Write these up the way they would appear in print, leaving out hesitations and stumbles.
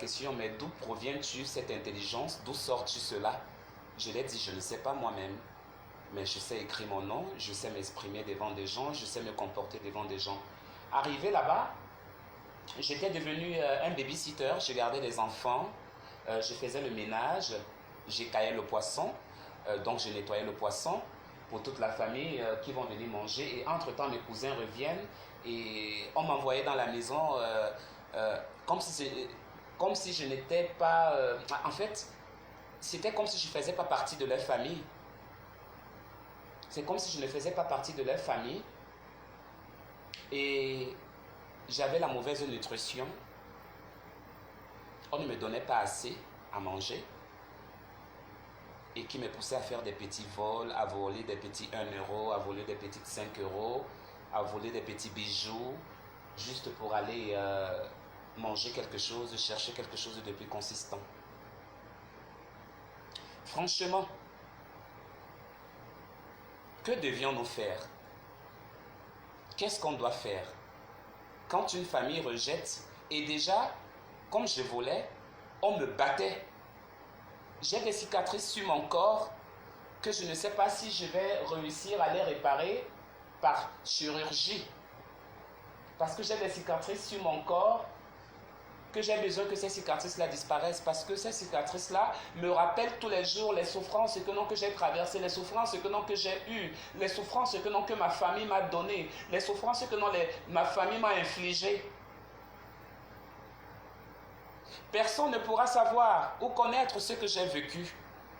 question, mais d'où provient-tu cette intelligence? D'où sors-tu cela? Je l'ai dit, je ne sais pas moi-même. Mais je sais écrire mon nom, je sais m'exprimer devant des gens, je sais me comporter devant des gens. Arrivé là-bas, j'étais devenu un babysitter, je gardais les enfants, je faisais le ménage, j'écaillais le poisson, donc je nettoyais le poisson pour toute la famille qui vont venir manger. Et entre-temps, mes cousins reviennent et on m'envoyait dans la maison comme si je n'étais pas... en fait, c'était comme si je ne faisais pas partie de leur famille. C'est comme si je ne faisais pas partie de leur famille et j'avais la mauvaise nutrition. On ne me donnait pas assez à manger et qui me poussait à faire des petits vols, à voler des petits 1 euro, à voler des petits 5 euros, à voler des petits bijoux juste pour aller manger quelque chose, chercher quelque chose de plus consistant. Franchement, que devions-nous faire? Qu'est-ce qu'on doit faire quand une famille rejette? Et déjà, comme je volais, on me battait. J'ai des cicatrices sur mon corps que je ne sais pas si je vais réussir à les réparer par chirurgie. Parce que j'ai des cicatrices sur mon corps que j'ai besoin que ces cicatrices-là disparaissent, parce que ces cicatrices-là me rappellent tous les jours les souffrances que j'ai traversées, les souffrances que j'ai eues, les souffrances que ma famille m'a données, les souffrances que ma famille m'a infligées. Personne ne pourra savoir ou connaître ce que j'ai vécu,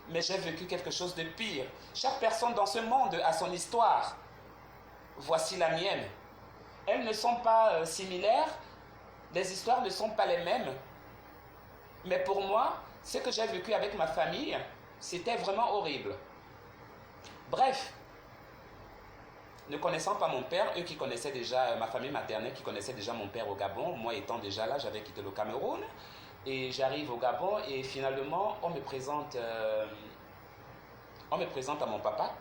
mais j'ai vécu quelque chose de pire. Chaque personne dans ce monde a son histoire. Voici la mienne. Elles ne sont pas similaires, les histoires ne sont pas les mêmes. Mais pour moi, ce que j'ai vécu avec ma famille, c'était vraiment horrible. Bref, ne connaissant pas mon père, eux qui connaissaient déjà, ma famille maternelle qui connaissait déjà mon père au Gabon, moi étant déjà là, j'avais quitté le Cameroun, et j'arrive au Gabon et finalement on me présente à mon papa.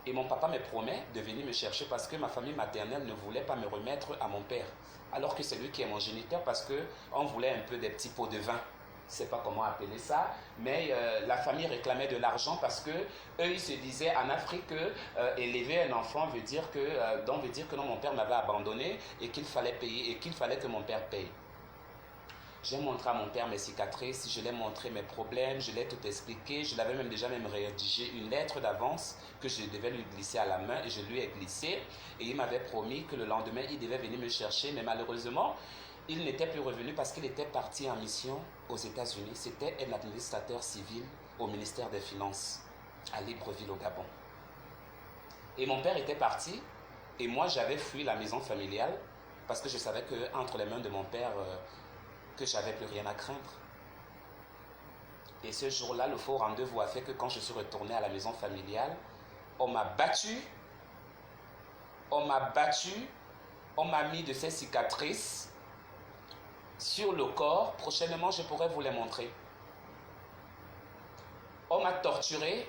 Et mon papa me promet de venir me chercher parce que ma famille maternelle ne voulait pas me remettre à mon père. Alors que c'est lui qui est mon géniteur parce qu'on voulait un peu des petits pots de vin. Je ne sais pas comment appeler ça. Mais la famille réclamait de l'argent parce que eux, ils se disaient en Afrique que élever un enfant veut dire que non, mon père m'avait abandonné et qu'il fallait payer et qu'il fallait que mon père paye. J'ai montré à mon père mes cicatrices, je lui ai montré mes problèmes, je l'ai tout expliqué. Je l'avais déjà rédigé une lettre d'avance que je devais lui glisser à la main et je lui ai glissé. Et il m'avait promis que le lendemain, il devait venir me chercher. Mais malheureusement, il n'était plus revenu parce qu'il était parti en mission aux États-Unis. C'était un administrateur civil au ministère des Finances à Libreville au Gabon. Et mon père était parti et moi, j'avais fui la maison familiale parce que je savais qu'entre les mains de mon père... que j'avais plus rien à craindre. Et ce jour-là, le faux rendez-vous a fait que quand je suis retourné à la maison familiale, on m'a battu, on m'a mis de ces cicatrices sur le corps. Prochainement, je pourrais vous les montrer. On m'a torturé,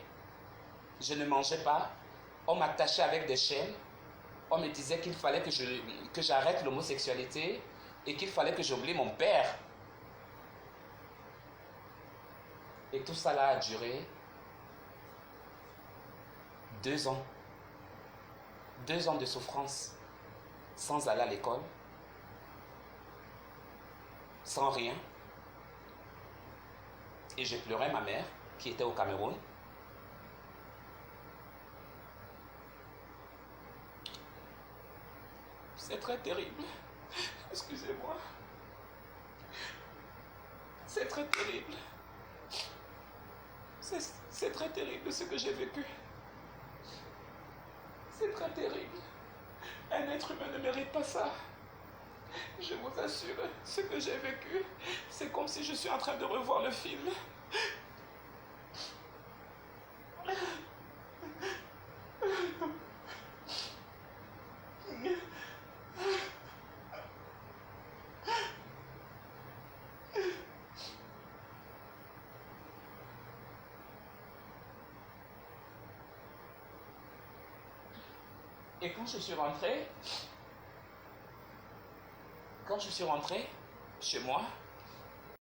je ne mangeais pas, on m'a attaché avec des chaînes, on me disait qu'il fallait que j'arrête l'homosexualité, et qu'il fallait que j'oublie mon père. Et tout ça là a duré 2 ans. 2 ans de souffrance, sans aller à l'école, sans rien. Et je pleurais ma mère, qui était au Cameroun. C'est très terrible. Excusez-moi. C'est très terrible. C'est très terrible ce que j'ai vécu. C'est très terrible. Un être humain ne mérite pas ça. Je vous assure, ce que j'ai vécu, c'est comme si je suis en train de revoir le film. Et quand je suis rentré chez moi,